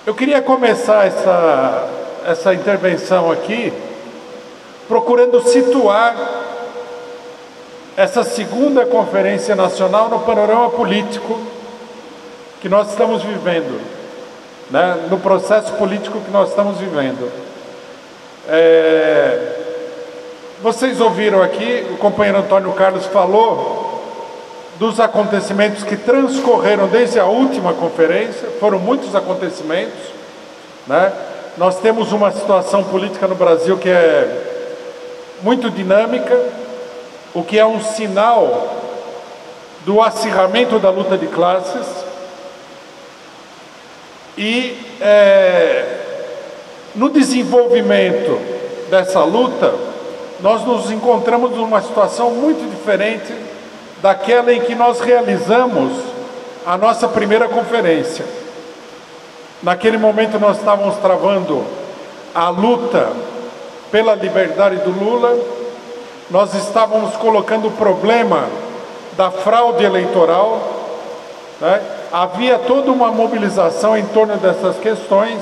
Eu queria começar essa intervenção aqui procurando situar essa segunda Conferência Nacional no panorama político que nós estamos vivendo, né? No processo político que nós estamos vivendo. Vocês ouviram aqui, o companheiro Antônio Carlos falou dos acontecimentos que transcorreram desde a última conferência. Foram muitos acontecimentos, né? Nós temos uma situação política no Brasil que é muito dinâmica, o que é um sinal do acirramento da luta de classes. E no desenvolvimento dessa luta, nós nos encontramos numa situação muito diferente daquela em que nós realizamos a nossa primeira conferência. Naquele momento nós estávamos travando a luta pela liberdade do Lula, nós estávamos colocando o problema da fraude eleitoral, né? Havia toda uma mobilização em torno dessas questões,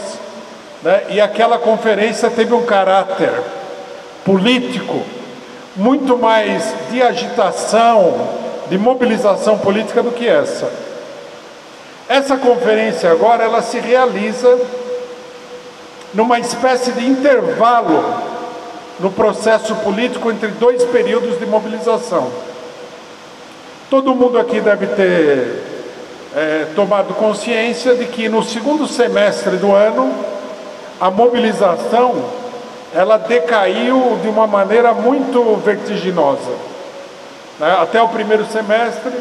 né? E aquela conferência teve um caráter político muito mais de agitação, de mobilização política do que essa. Essa conferência agora, ela se realiza numa espécie de intervalo no processo político entre dois períodos de mobilização. Todo mundo aqui deve ter tomado consciência de que no segundo semestre do ano, a mobilização, ela decaiu de uma maneira muito vertiginosa. Até o primeiro semestre,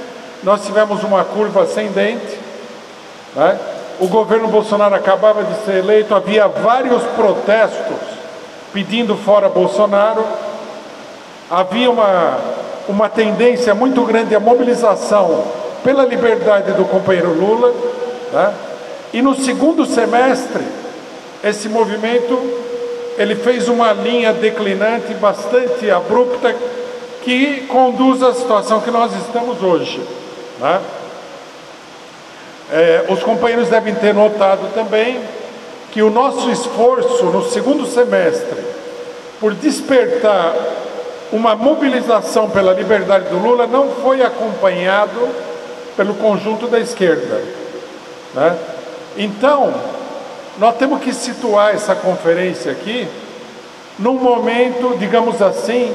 nós tivemos uma curva ascendente, né? O governo Bolsonaro acabava de ser eleito, havia vários protestos pedindo fora Bolsonaro, havia uma tendência muito grande à mobilização pela liberdade do companheiro Lula, né? E no segundo semestre, esse movimento, ele fez uma linha declinante bastante abrupta, que conduz à situação que nós estamos hoje, né? Os companheiros devem ter notado também que o nosso esforço no segundo semestre por despertar uma mobilização pela liberdade do Lula não foi acompanhado pelo conjunto da esquerda, né? Então, nós temos que situar essa conferência aqui num momento, digamos assim,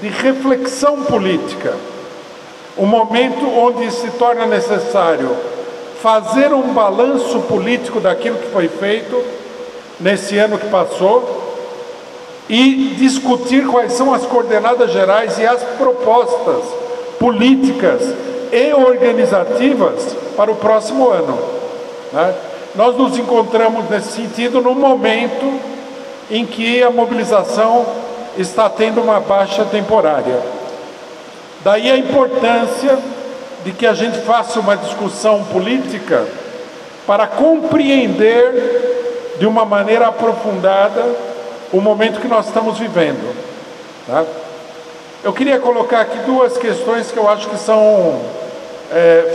de reflexão política, um momento onde se torna necessário fazer um balanço político daquilo que foi feito nesse ano que passou e discutir quais são as coordenadas gerais e as propostas políticas e organizativas para o próximo ano, né? Nós nos encontramos nesse sentido no momento em que a mobilização está tendo uma baixa temporária. Daí a importância de que a gente faça uma discussão política para compreender de uma maneira aprofundada o momento que nós estamos vivendo, tá? Eu queria colocar aqui duas questões que eu acho que são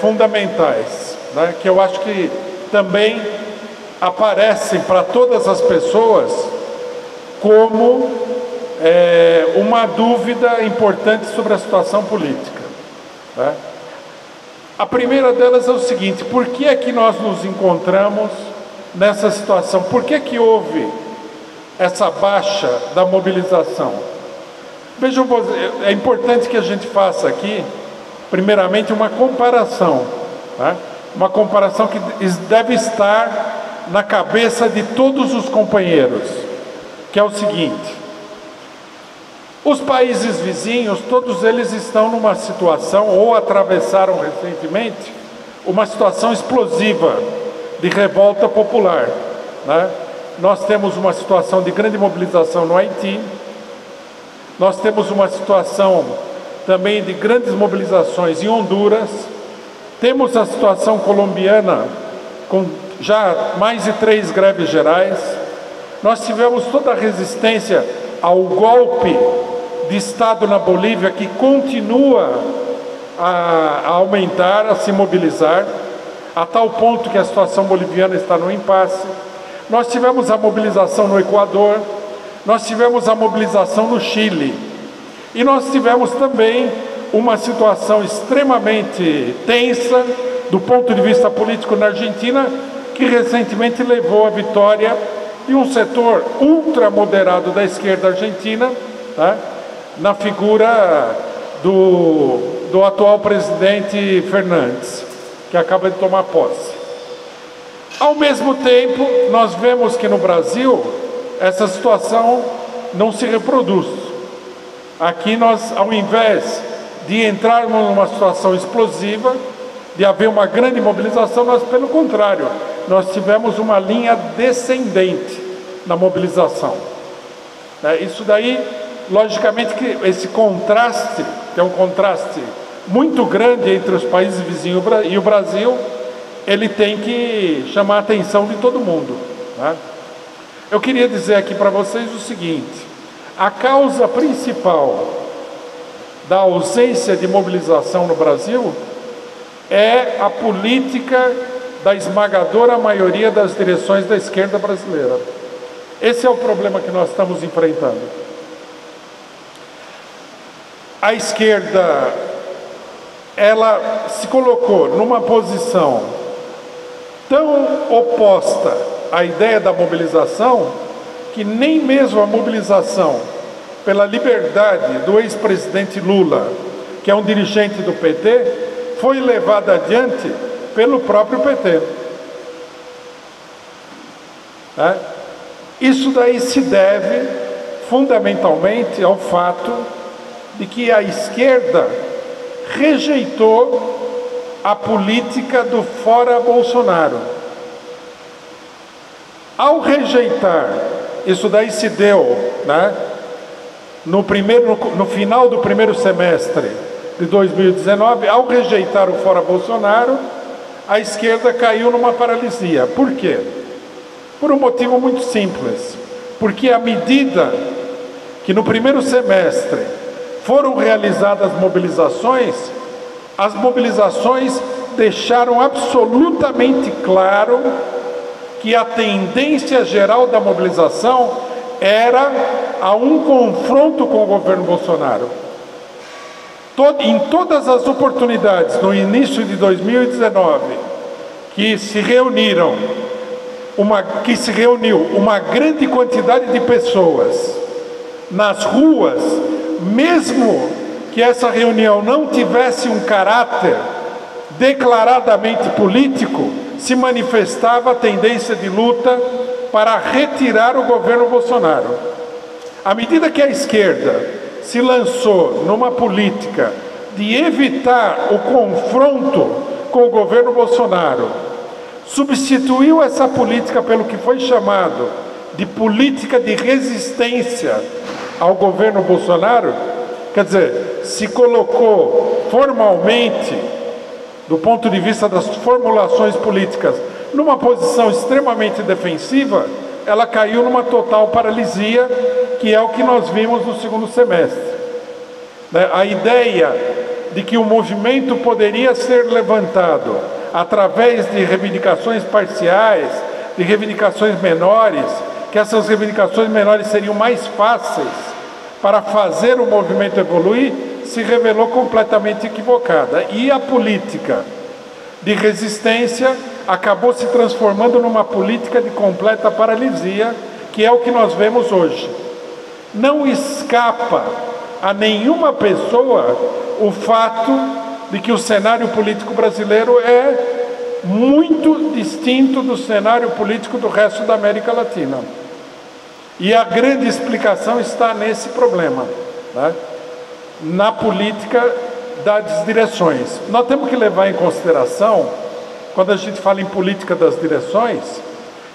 fundamentais, né? Que eu acho que também aparecem para todas as pessoas como uma dúvida importante sobre a situação política, né? A primeira delas é o seguinte: por que é que nós nos encontramos nessa situação? Por que é que houve essa baixa da mobilização? Vejam, é importante que a gente faça aqui, primeiramente, uma comparação, né? Uma comparação que deve estar na cabeça de todos os companheiros, que é o seguinte: os países vizinhos, todos eles estão numa situação, ou atravessaram recentemente, uma situação explosiva de revolta popular, né? Nós temos uma situação de grande mobilização no Haiti, nós temos uma situação também de grandes mobilizações em Honduras, temos a situação colombiana com já mais de 3 greves gerais, nós tivemos toda a resistência ao golpe de Estado na Bolívia, que continua a aumentar, a se mobilizar, a tal ponto que a situação boliviana está no impasse. Nós tivemos a mobilização no Equador, nós tivemos a mobilização no Chile, e nós tivemos também uma situação extremamente tensa do ponto de vista político na Argentina, que recentemente levou à vitória de um setor ultramoderado da esquerda argentina, tá? Na figura do atual presidente Fernandes, que acaba de tomar posse. Ao mesmo tempo, nós vemos que no Brasil essa situação não se reproduz. Aqui nós, ao invés de entrarmos numa situação explosiva, de haver uma grande mobilização, nós, pelo contrário, nós tivemos uma linha descendente na mobilização. Isso daí, logicamente, que esse contraste, que é um contraste muito grande entre os países vizinhos e o Brasil, ele tem que chamar a atenção de todo mundo, né? Eu queria dizer aqui para vocês o seguinte: a causa principal da ausência de mobilização no Brasil é a política da esmagadora maioria das direções da esquerda brasileira. Esse é o problema que nós estamos enfrentando. A esquerda, ela se colocou numa posição tão oposta à ideia da mobilização, que nem mesmo a mobilização pela liberdade do ex-presidente Lula, que é um dirigente do PT, foi levada adiante pelo próprio PT. Isso daí se deve fundamentalmente ao fato de que a esquerda rejeitou a política do fora Bolsonaro. Ao rejeitar, isso daí se deu, né, no final do primeiro semestre de 2019, ao rejeitar o fora Bolsonaro, a esquerda caiu numa paralisia. Por quê? Por um motivo muito simples. Porque à medida que no primeiro semestre foram realizadas mobilizações, as mobilizações deixaram absolutamente claro que a tendência geral da mobilização era a um confronto com o governo Bolsonaro. Em todas as oportunidades, no início de 2019, que se reuniu uma grande quantidade de pessoas nas ruas, mesmo que essa reunião não tivesse um caráter declaradamente político, se manifestava a tendência de luta para retirar o governo Bolsonaro. À medida que a esquerda se lançou numa política de evitar o confronto com o governo Bolsonaro, substituiu essa política pelo que foi chamado de política de resistência ao governo Bolsonaro, quer dizer, se colocou formalmente, do ponto de vista das formulações políticas, numa posição extremamente defensiva, ela caiu numa total paralisia, que é o que nós vimos no segundo semestre. A ideia de que o movimento poderia ser levantado através de reivindicações parciais, de reivindicações menores, que essas reivindicações menores seriam mais fáceis para fazer o movimento evoluir, se revelou completamente equivocada. E a política de resistência acabou se transformando numa política de completa paralisia, que é o que nós vemos hoje. Não escapa a nenhuma pessoa o fato de que o cenário político brasileiro é muito distinto do cenário político do resto da América Latina. E a grande explicação está nesse problema, né? Na política das direções. Nós temos que levar em consideração, quando a gente fala em política das direções,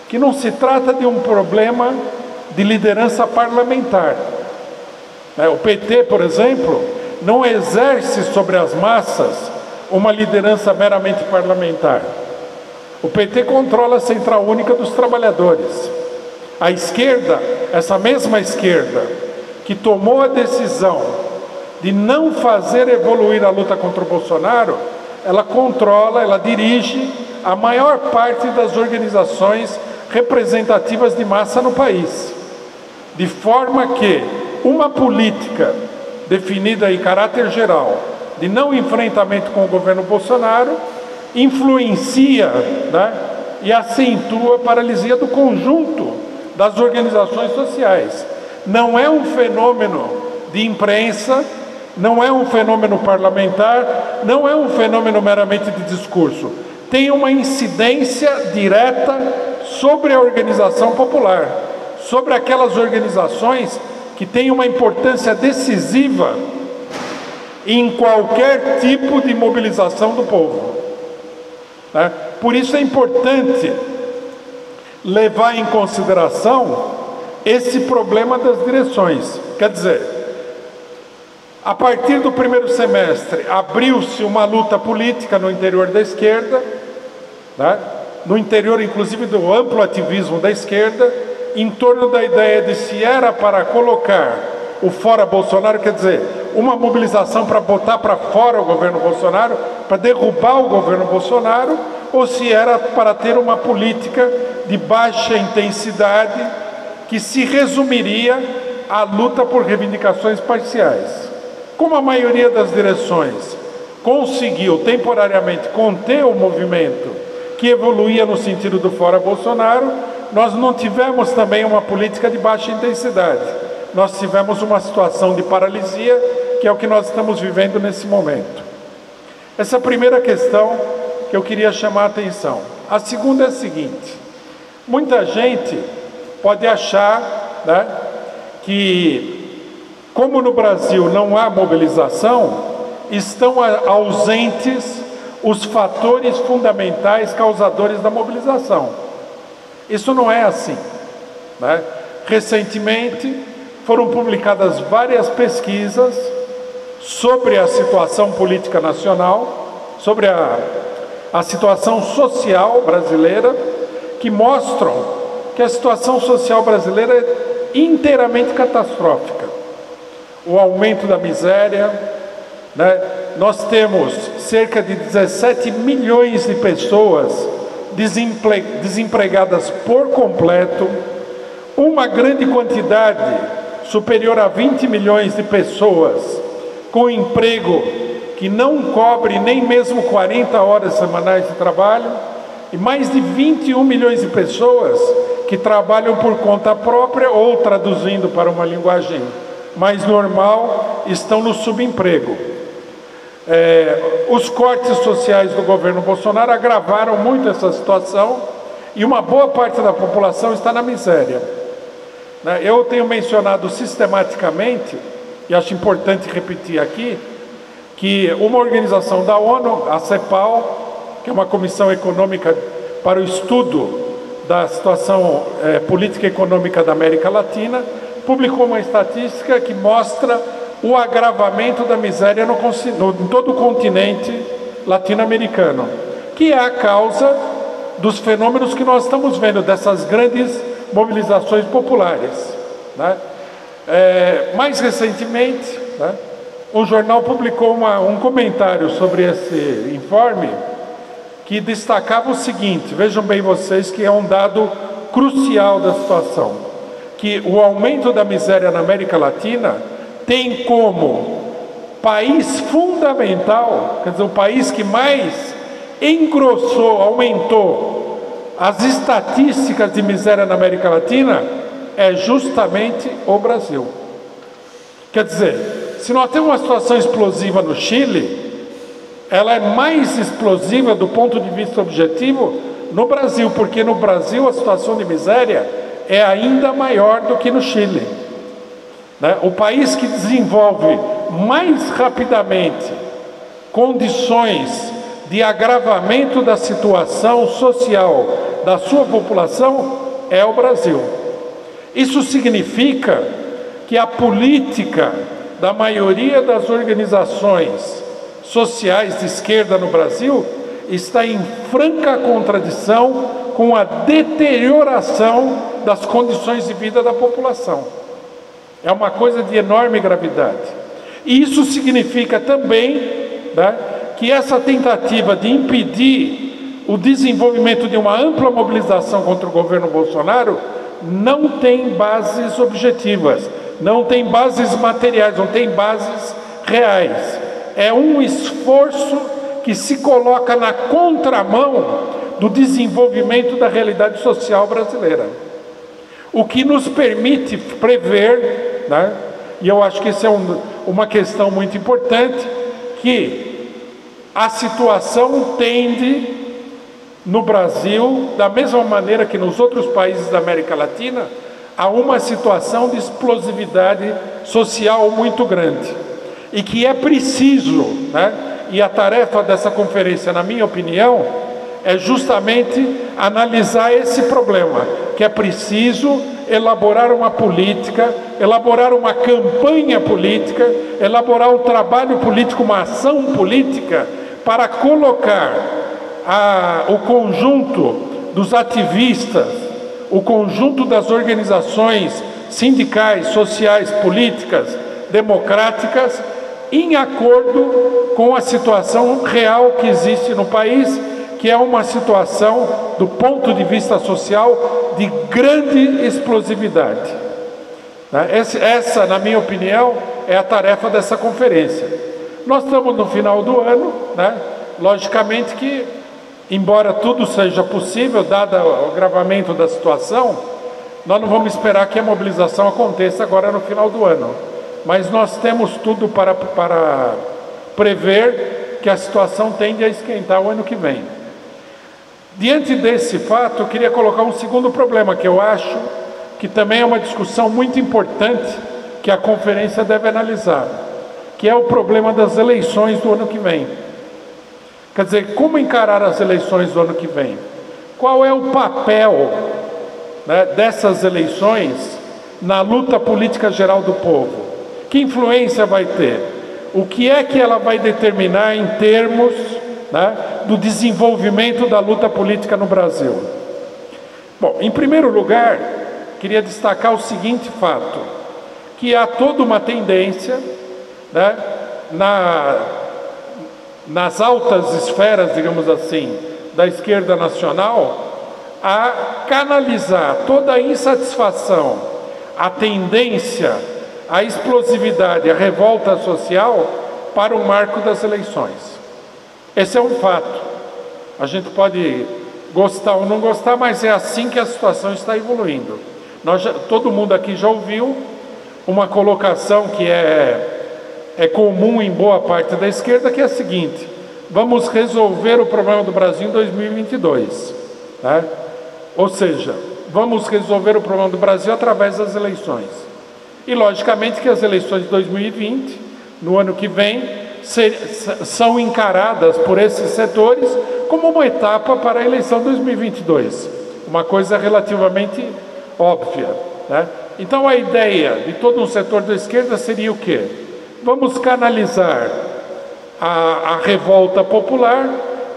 que não se trata de um problema de liderança parlamentar. O PT, por exemplo, não exerce sobre as massas uma liderança meramente parlamentar. O PT controla a Central Única dos Trabalhadores. A esquerda, essa mesma esquerda, que tomou a decisão de não fazer evoluir a luta contra o Bolsonaro, ela controla, ela dirige a maior parte das organizações representativas de massa no país, de forma que uma política definida em caráter geral de não enfrentamento com o governo Bolsonaro influencia, né, e acentua a paralisia do conjunto das organizações sociais. Não é um fenômeno de imprensa, não é um fenômeno parlamentar, não é um fenômeno meramente de discurso. Tem uma incidência direta sobre a organização popular, sobre aquelas organizações que têm uma importância decisiva em qualquer tipo de mobilização do povo, né? Por isso é importante levar em consideração esse problema das direções. Quer dizer, a partir do primeiro semestre abriu-se uma luta política no interior da esquerda, né? No interior inclusive do amplo ativismo da esquerda, em torno da ideia de se era para colocar o fora Bolsonaro, quer dizer, uma mobilização para botar para fora o governo Bolsonaro, para derrubar o governo Bolsonaro, ou se era para ter uma política de baixa intensidade que se resumiria à luta por reivindicações parciais. Como a maioria das direções conseguiu temporariamente conter o movimento que evoluía no sentido do fora Bolsonaro, nós não tivemos também uma política de baixa intensidade. Nós tivemos uma situação de paralisia, que é o que nós estamos vivendo nesse momento. Essa é a primeira questão que eu queria chamar a atenção. A segunda é a seguinte: muita gente pode achar, né, que, como no Brasil não há mobilização, estão ausentes os fatores fundamentais causadores da mobilização. Isso não é assim, né? Recentemente foram publicadas várias pesquisas sobre a situação política nacional, sobre a situação social brasileira, que mostram que a situação social brasileira é inteiramente catastrófica. O aumento da miséria, né? Nós temos cerca de 17 milhões de pessoas desempregadas por completo, uma grande quantidade, superior a 20 milhões de pessoas, com emprego que não cobre nem mesmo 40 horas semanais de trabalho, e mais de 21 milhões de pessoas que trabalham por conta própria ou, traduzindo para uma linguagem mais normal, estão no subemprego. Os cortes sociais do governo Bolsonaro agravaram muito essa situação e uma boa parte da população está na miséria. Eu tenho mencionado sistematicamente, e acho importante repetir aqui, que uma organização da ONU, a CEPAL, que é uma comissão econômica para o estudo da situação política e econômica da América Latina, publicou uma estatística que mostra o agravamento da miséria em todo o continente latino-americano, que é a causa dos fenômenos que nós estamos vendo, dessas grandes mobilizações populares, né? Mais recentemente, né, um jornal publicou um comentário sobre esse informe que destacava o seguinte: vejam bem vocês que é um dado crucial da situação, que o aumento da miséria na América Latina tem como país fundamental, quer dizer, o país que mais engrossou, aumentou as estatísticas de miséria na América Latina, é justamente o Brasil. Quer dizer, se nós temos uma situação explosiva no Chile, ela é mais explosiva do ponto de vista objetivo no Brasil, porque no Brasil a situação de miséria é ainda maior do que no Chile. O país que desenvolve mais rapidamente condições de agravamento da situação social da sua população é o Brasil. Isso significa que a política da maioria das organizações sociais de esquerda no Brasil está em franca contradição com a deterioração das condições de vida da população. É uma coisa de enorme gravidade. E isso significa também, né, que essa tentativa de impedir o desenvolvimento de uma ampla mobilização contra o governo Bolsonaro não tem bases objetivas, não tem bases materiais, não tem bases reais. É um esforço que se coloca na contramão do desenvolvimento da realidade social brasileira. O que nos permite prever, né, e eu acho que isso é uma questão muito importante, que a situação tende no Brasil, da mesma maneira que nos outros países da América Latina, a uma situação de explosividade social muito grande. E que é preciso, né, e a tarefa dessa conferência, na minha opinião, é justamente analisar esse problema, que é preciso elaborar uma política, elaborar uma campanha política, elaborar um trabalho político, uma ação política, para colocar o conjunto dos ativistas, o conjunto das organizações sindicais, sociais, políticas, democráticas, em acordo com a situação real que existe no país, que é uma situação, do ponto de vista social, de grande explosividade. Essa, na minha opinião, é a tarefa dessa conferência. Nós estamos no final do ano, né? Logicamente que, embora tudo seja possível, dado o agravamento da situação, nós não vamos esperar que a mobilização aconteça agora no final do ano. Mas nós temos tudo para prever que a situação tende a esquentar o ano que vem. Diante desse fato, eu queria colocar um segundo problema, que eu acho que também é uma discussão muito importante que a conferência deve analisar, que é o problema das eleições do ano que vem. Quer dizer, como encarar as eleições do ano que vem? Qual é o papel, né, dessas eleições na luta política geral do povo? Que influência vai ter? O que é que ela vai determinar em termos, né, do desenvolvimento da luta política no Brasil? Bom, em primeiro lugar, queria destacar o seguinte fato, que há toda uma tendência, né, nas altas esferas, digamos assim, da esquerda nacional, a canalizar toda a insatisfação, a tendência, a explosividade, a revolta social para o marco das eleições. Esse é um fato. A gente pode gostar ou não gostar, mas é assim que a situação está evoluindo. Todo mundo aqui já ouviu uma colocação que é comum em boa parte da esquerda, que é a seguinte: vamos resolver o problema do Brasil em 2022. Né? Ou seja, vamos resolver o problema do Brasil através das eleições. E, logicamente, que as eleições de 2020, no ano que vem, são encaradas por esses setores como uma etapa para a eleição de 2022. Uma coisa relativamente óbvia. Né? Então, a ideia de todo um setor da esquerda seria o quê? Vamos canalizar a revolta popular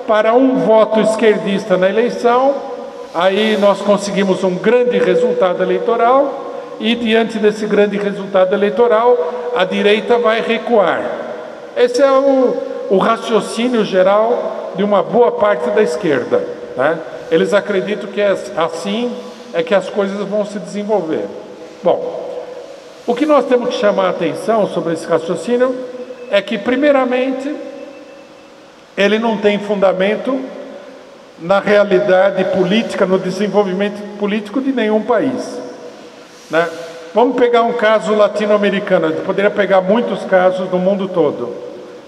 para um voto esquerdista na eleição, aí nós conseguimos um grande resultado eleitoral, e diante desse grande resultado eleitoral, a direita vai recuar. Esse é o raciocínio geral de uma boa parte da esquerda. Né? Eles acreditam que assim é que as coisas vão se desenvolver. Bom, o que nós temos que chamar a atenção sobre esse raciocínio é que, primeiramente, ele não tem fundamento na realidade política, no desenvolvimento político de nenhum país. Né? Vamos pegar um caso latino-americano, a gente poderia pegar muitos casos do mundo todo,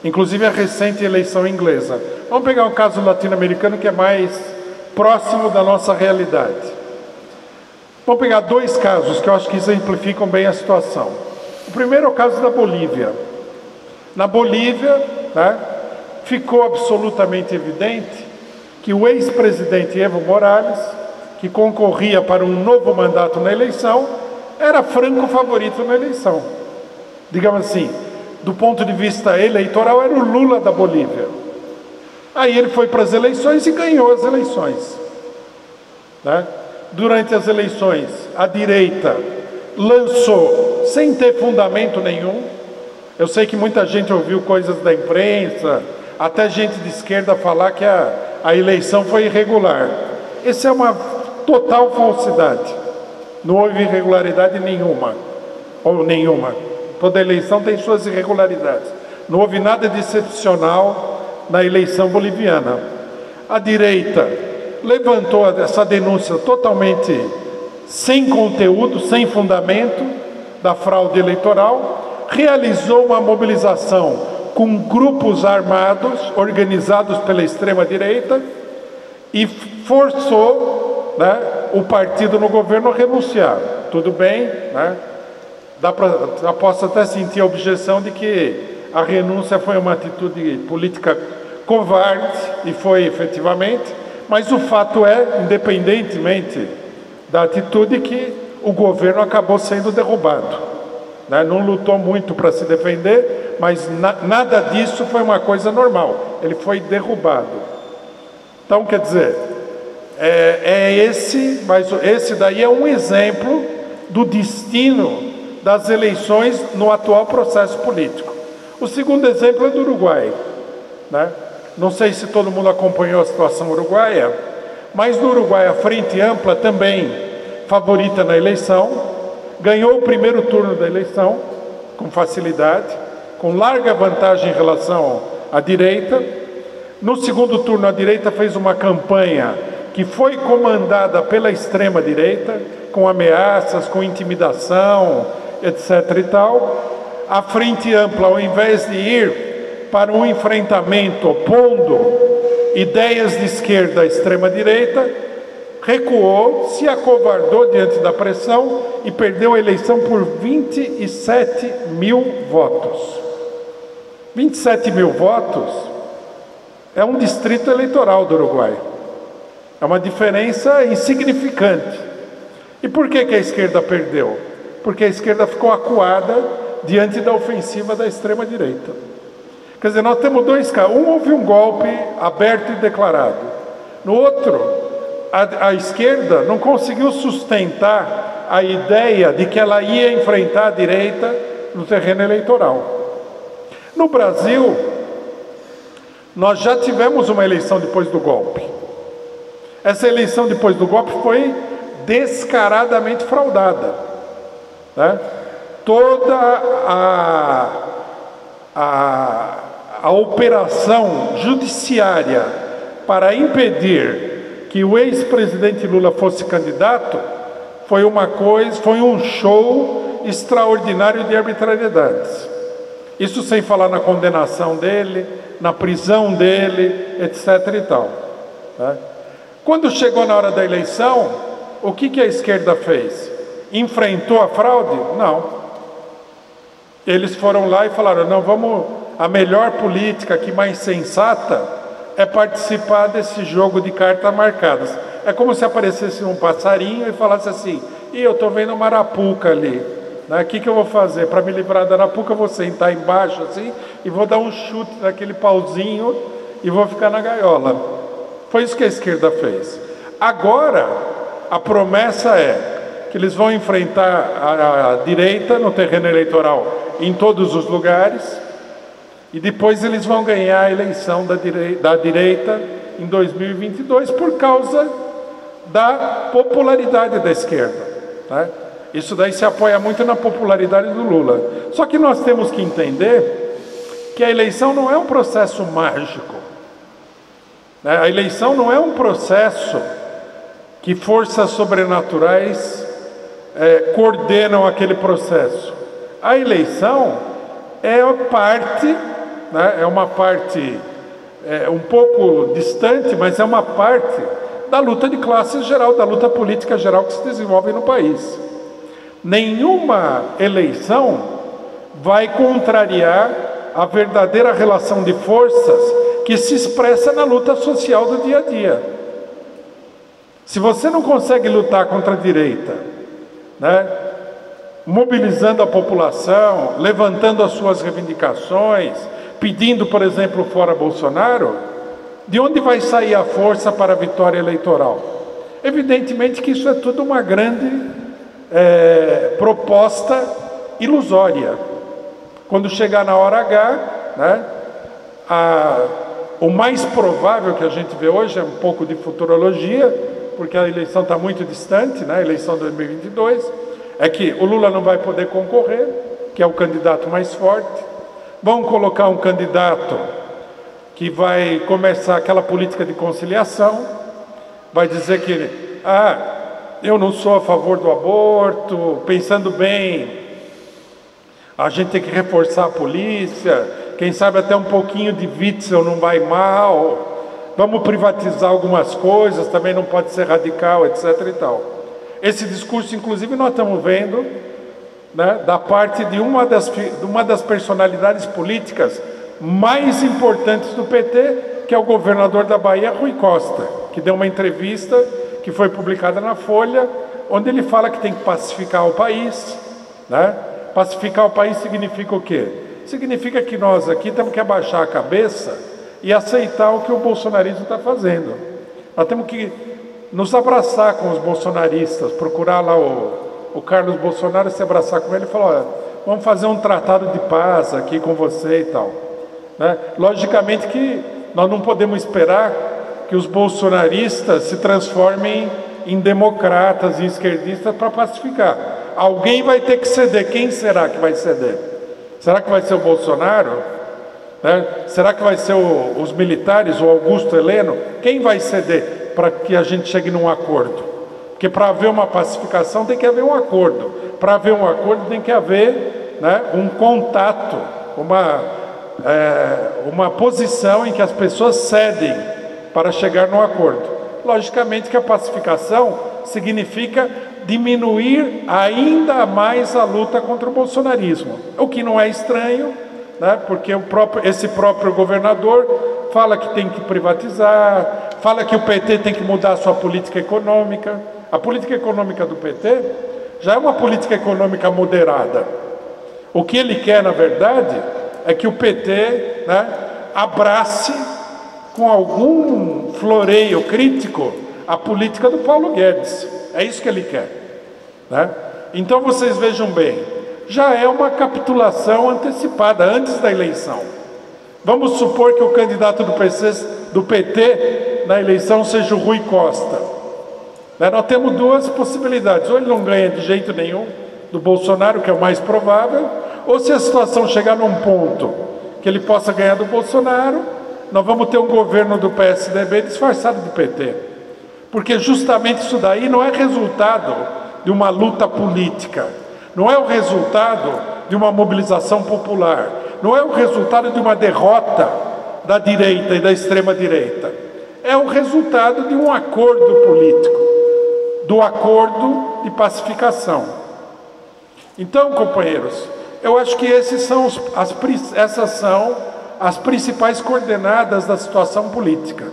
inclusive a recente eleição inglesa. Vamos pegar um caso latino-americano que é mais próximo da nossa realidade. Vamos pegar dois casos que eu acho que exemplificam bem a situação. O primeiro é o caso da Bolívia. Na Bolívia, né, ficou absolutamente evidente que o ex-presidente Evo Morales, que concorria para um novo mandato na eleição, era franco favorito na eleição. Digamos assim, do ponto de vista eleitoral, era o Lula da Bolívia. Aí ele foi para as eleições e ganhou as eleições. Né? Durante as eleições, a direita lançou, sem ter fundamento nenhum, eu sei que muita gente ouviu coisas da imprensa, até gente de esquerda falar que a a eleição foi irregular. Isso é uma total falsidade. Não houve irregularidade nenhuma, ou nenhuma. Toda eleição tem suas irregularidades. Não houve nada de excepcional na eleição boliviana. A direita levantou essa denúncia totalmente sem conteúdo, sem fundamento da fraude eleitoral, realizou uma mobilização com grupos armados organizados pela extrema-direita e forçou, né, o partido no governo a renunciar. Tudo bem, né? Já posso até sentir a objeção de que a renúncia foi uma atitude política covarde, e foi efetivamente, mas o fato é, independentemente da atitude, que o governo acabou sendo derrubado, né? Não lutou muito para se defender, mas nada disso foi uma coisa normal, ele foi derrubado. Então, quer dizer, mas esse daí é um exemplo do destino das eleições no atual processo político. O segundo exemplo é do Uruguai, né? Não sei se todo mundo acompanhou a situação uruguaia, mas no Uruguai a Frente Ampla, também favorita na eleição, ganhou o primeiro turno da eleição com facilidade, com larga vantagem em relação à direita. No segundo turno, a direita fez uma campanha que foi comandada pela extrema-direita, com ameaças, com intimidação, etc. e tal. A Frente Ampla, ao invés de ir para um enfrentamento opondo ideias de esquerda à extrema-direita, recuou, se acovardou diante da pressão e perdeu a eleição por 27 mil votos. 27 mil votos é um distrito eleitoral do Uruguai. É uma diferença insignificante. E por que a esquerda perdeu? Porque a esquerda ficou acuada diante da ofensiva da extrema-direita. Quer dizer, nós temos dois casos. Houve um golpe aberto e declarado. No outro, a esquerda não conseguiu sustentar a ideia de que ela ia enfrentar a direita no terreno eleitoral. No Brasil, nós já tivemos uma eleição depois do golpe. Essa eleição depois do golpe foi descaradamente fraudada, né? Toda a operação judiciária para impedir que o ex-presidente Lula fosse candidato foi um show extraordinário de arbitrariedades. Isso sem falar na condenação dele, na prisão dele, etc. e tal, né? Quando chegou na hora da eleição, o que a esquerda fez? Enfrentou a fraude? Não. Eles foram lá e falaram, não, a melhor política, que mais sensata, é participar desse jogo de cartas marcadas. É como se aparecesse um passarinho e falasse assim, eu estou vendo uma arapuca ali, né? O que eu vou fazer? Para me livrar da arapuca, eu vou sentar embaixo assim, e vou dar um chute naquele pauzinho, e vou ficar na gaiola. Foi isso que a esquerda fez. Agora, a promessa é que eles vão enfrentar a direita no terreno eleitoral em todos os lugares, e depois eles vão ganhar a eleição da direita em 2022 por causa da popularidade da esquerda, né? Isso daí se apoia muito na popularidade do Lula. Só que nós temos que entender que a eleição não é um processo mágico, né? A eleição não é um processo que forças sobrenaturais coordenam aquele processo. A eleição é parte, né? É uma parte um pouco distante, mas é uma parte da luta de classe geral, da luta política geral que se desenvolve no país. Nenhuma eleição vai contrariar a verdadeira relação de forças que se expressa na luta social do dia a dia. Se você não consegue lutar contra a direita, né, mobilizando a população, levantando as suas reivindicações, pedindo, por exemplo, fora Bolsonaro, de onde vai sair a força para a vitória eleitoral? Evidentemente que isso é tudo uma grande proposta ilusória. Quando chegar na hora H, né, o mais provável que a gente vê hoje é um pouco de futurologia, porque a eleição está muito distante, né? A eleição de 2022, é que o Lula não vai poder concorrer, que é o candidato mais forte. Vão colocar um candidato que vai começar aquela política de conciliação, vai dizer que eu não sou a favor do aborto, pensando bem, a gente tem que reforçar a polícia, quem sabe até um pouquinho de Witzel não vai mal, vamos privatizar algumas coisas, também não pode ser radical, etc. e tal. Esse discurso, inclusive, nós estamos vendo, né, da parte de uma das personalidades políticas mais importantes do PT, que é o governador da Bahia, Rui Costa, que deu uma entrevista que foi publicada na Folha, onde ele fala que tem que pacificar o país, né? Pacificar o país significa o quê? Significa que nós aqui temos que abaixar a cabeça e aceitar o que o bolsonarismo está fazendo. Nós temos que nos abraçar com os bolsonaristas, procurar lá o Carlos Bolsonaro, se abraçar com ele e falar: olha, vamos fazer um tratado de paz aqui com você e tal, né? Logicamente que nós não podemos esperar que os bolsonaristas se transformem em democratas e esquerdistas para pacificar. Alguém vai ter que ceder. Quem será que vai ceder? Será que vai ser o Bolsonaro? Né? Será que vai ser os militares, o Augusto Heleno? Quem vai ceder para que a gente chegue num acordo? Porque para haver uma pacificação tem que haver um acordo. Para haver um acordo tem que haver, né, um contato, uma posição em que as pessoas cedem para chegar num acordo. Logicamente que a pacificação significa diminuir ainda mais a luta contra o bolsonarismo, o que não é estranho, né? Porque esse próprio governador fala que tem que privatizar, fala que o PT tem que mudar a sua política econômica. A política econômica do PT já é uma política econômica moderada. O que ele quer, na verdade, é que o PT, né, abrace com algum floreio crítico a política do Paulo Guedes. É isso que ele quer, né? Então vocês vejam bem, já é uma capitulação antecipada antes da eleição. Vamos supor que o candidato do PT na eleição seja o Rui Costa, né? Nós temos duas possibilidades: ou ele não ganha de jeito nenhum do Bolsonaro, que é o mais provável, ou se a situação chegar num ponto que ele possa ganhar do Bolsonaro, nós vamos ter um governo do PSDB disfarçado de PT. Porque justamente isso daí não é resultado de uma luta política, não é o resultado de uma mobilização popular, não é o resultado de uma derrota da direita e da extrema-direita. É o resultado de um acordo político, do acordo de pacificação. Então, companheiros, eu acho que essas são as principais coordenadas da situação política.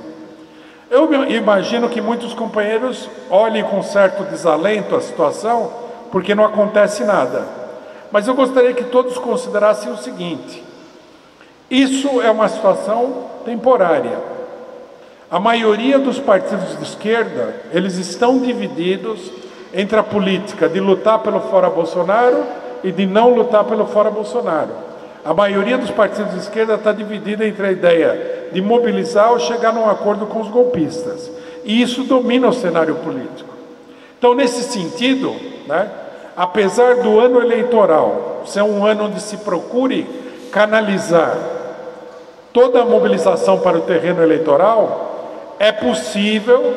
Eu imagino que muitos companheiros olhem com certo desalento a situação, porque não acontece nada. Mas eu gostaria que todos considerassem o seguinte: isso é uma situação temporária. A maioria dos partidos de esquerda, eles estão divididos entre a política de lutar pelo fora Bolsonaro e de não lutar pelo fora Bolsonaro. A maioria dos partidos de esquerda está dividida entre a ideia de mobilizar ou chegar num acordo com os golpistas. E isso domina o cenário político. Então, nesse sentido, né, apesar do ano eleitoral ser um ano onde se procure canalizar toda a mobilização para o terreno eleitoral, é possível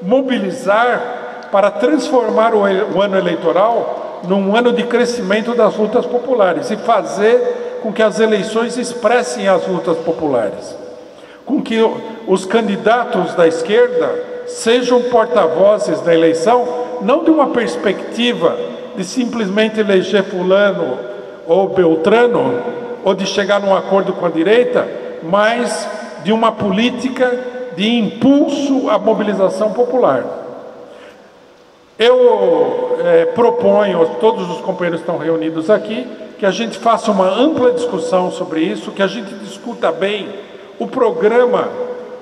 mobilizar para transformar o ano eleitoral num ano de crescimento das lutas populares e fazer com que as eleições expressem as lutas populares, com que os candidatos da esquerda sejam porta-vozes da eleição, não de uma perspectiva de simplesmente eleger fulano ou beltrano, ou de chegar num acordo com a direita, mas de uma política de impulso à mobilização popular. Eu proponho, todos os companheiros estão reunidos aqui, que a gente faça uma ampla discussão sobre isso, que a gente discuta bem o programa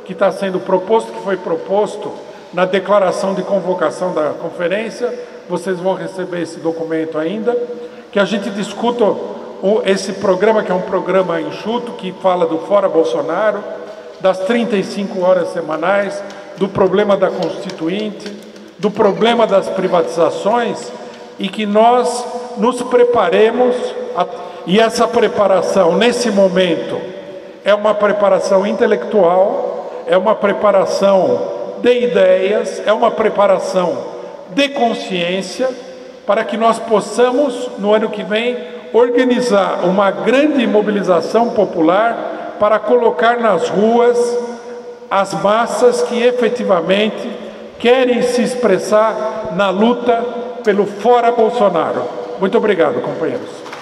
que está sendo proposto, que foi proposto na declaração de convocação da conferência. Vocês vão receber esse documento ainda, que a gente discuta esse programa, que é um programa enxuto, que fala do fora Bolsonaro, das 35 horas semanais, do problema da Constituinte, do problema das privatizações, e que nós nos preparemos, e essa preparação, nesse momento, é uma preparação intelectual, é uma preparação de ideias, é uma preparação de consciência, para que nós possamos, no ano que vem, organizar uma grande mobilização popular para colocar nas ruas as massas que efetivamente querem se expressar na luta pelo fora Bolsonaro. Muito obrigado, companheiros.